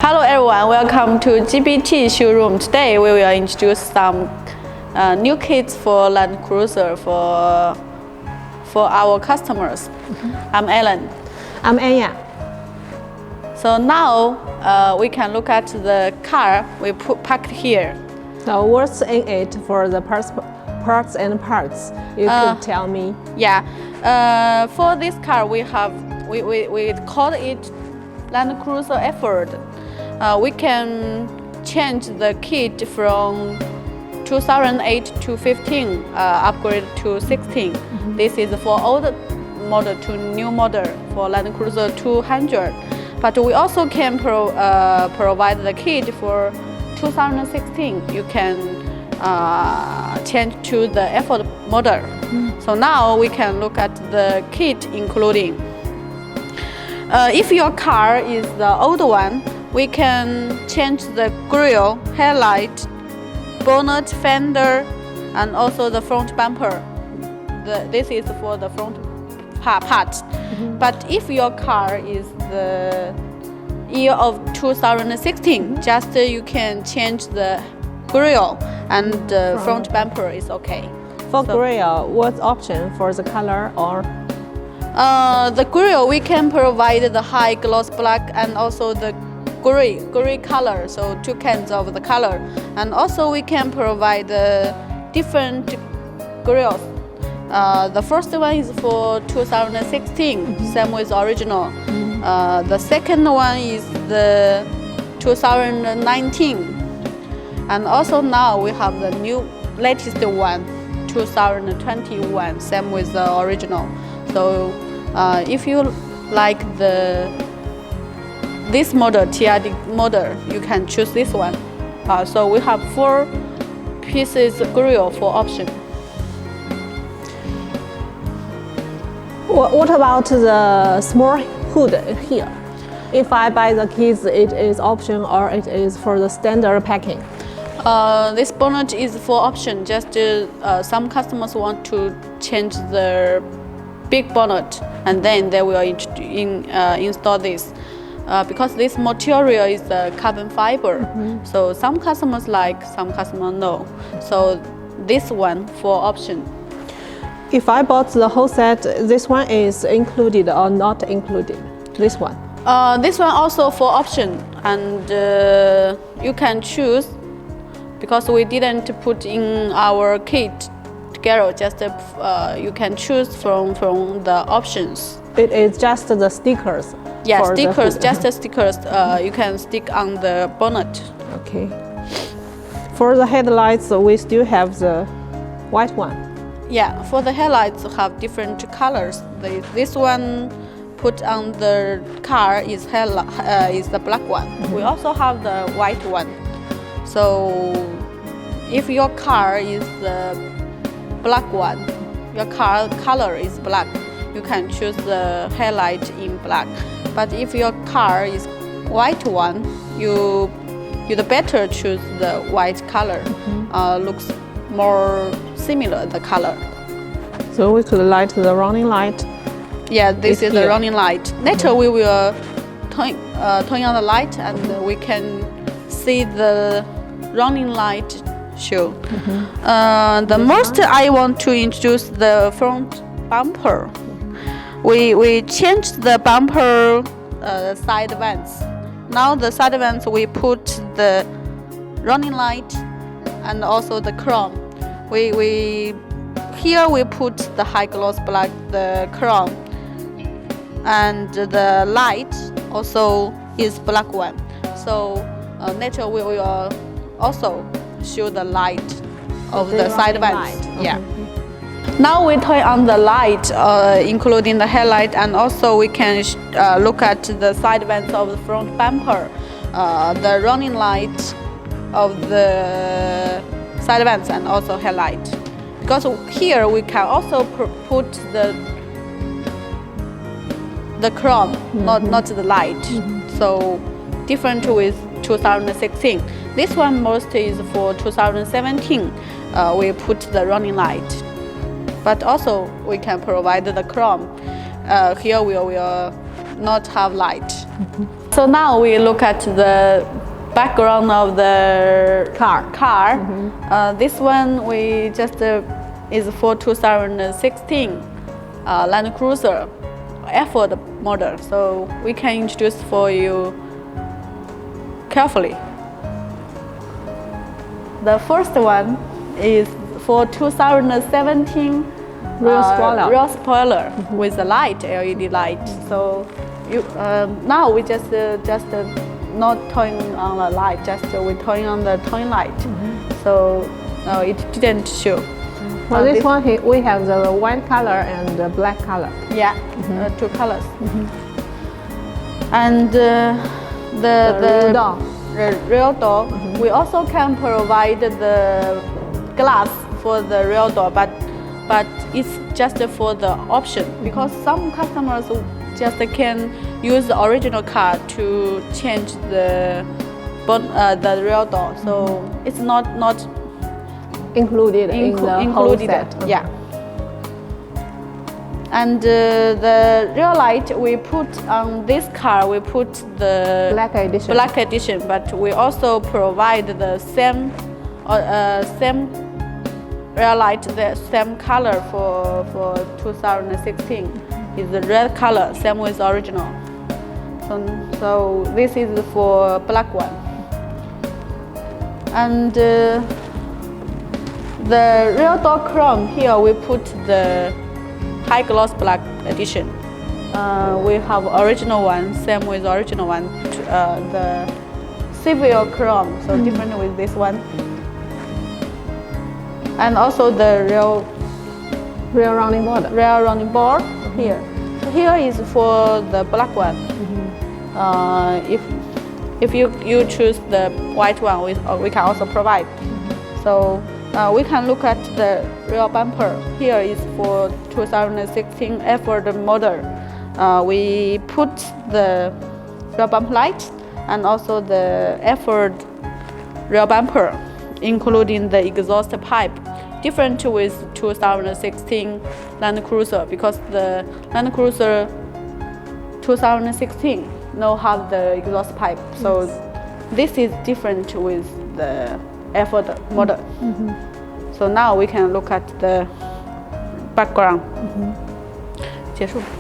Hello everyone, welcome to GBT showroom. Today we will introduce some new kits for Land Cruiser for our customers. I'm Ellen. I'm Anya. So now we can look at the car we packed here. So what's in it for the parts and parts? You could tell me. Yeah, for this car we call it Land Cruiser Effort. We can change the kit from 2008 to 15, upgrade to 16. This is for old model to new model for Land Cruiser 200. But we also can provide the kit for 2016. You can change to the Effort model. So now we can look at the kit including. If your car is the old one, we can change the grille, headlight, bonnet, fender, and also the front bumper. This is for the front part. But if your car is the year of 2016, just you can change the grille and the front bumper is okay. For grille, what option for the color or? The grille, we can provide the high gloss black and also the gray color, so two kinds of the color, and also we can provide different grills. The first one is for 2016, same with original. The second one is the 2019, and also now we have the new latest one, 2021, same with the original. So if you like this model, TRD model, you can choose this one. So we have 4 pieces grille for option. What about the small hood here? If I buy the keys, it is option or it is for the standard packing? This bonnet is for option. Just some customers want to change the big bonnet, and then they will install this. Because this material is carbon fiber, so some customers like, some customers no. So this one for option. If I bought the whole set, this one is included or not included? This one? This one also for option, and you can choose, because we didn't put in our kit together. Just you can choose from the options. It is just the stickers. Yeah, stickers, just the stickers you can stick on the bonnet. Okay. For the headlights, we still have the white one. Yeah, for the headlights have different colors. This one put on the car is the black one. We also have the white one. So if your car is the black one, your car color is black, you can choose the headlight in black. But if your car is white one, you better choose the white color. Looks more similar the color. So we could light the running light. Yeah, this is the running light. Later we will turn on the light and we can see the running light show. The most I want to introduce the front bumper. We changed the bumper side vents. Now the side vents we put the running light and also the chrome. Here we put the high gloss black, the chrome, and the light also is black one. So later we will also show the light of the side vents. Yeah. Now we turn on the light, including the headlight, and also we can look at the side vents of the front bumper, the running light of the side vents, and also headlight. Because here we can also put the chrome, not the light. So different with 2016. This one most is for 2017. We put the running light. But also we can provide the chrome. Here we will not have light. So now we look at the background of the car. This one we just is for 2016 Land Cruiser Effort model. So we can introduce for you carefully. The first one is for 2017 rear spoiler with the light, LED light. So you now we just not turn on the light, just we turn on the turn light. So it didn't show. For this one, we have the white color and the black color. Yeah, two colors. And the rear door, we also can provide the glass for the rear door, but it's just for the option, because some customers just can use the original car to change the rear door. So it's not included in the whole set. Yeah. And the rear light we put on this car, we put the black edition, but we also provide the same rear light, the same color for 2016 is the red color, same with original. So this is for black one. And the rear door chrome, here we put the high gloss black edition. We have original one, same with original one, the severe chrome, so different with this one. And also the rear rounding board here. So here is for the black one. If you choose the white one, we can also provide. So we can look at the rear bumper. Here is for 2016 Effort model. We put the rear bumper light and also the Effort rear bumper, including the exhaust pipe. Different with 2016 Land Cruiser, because the Land Cruiser 2016 no have the exhaust pipe. So this is different with the Effort model. So now we can look at the background. 结束。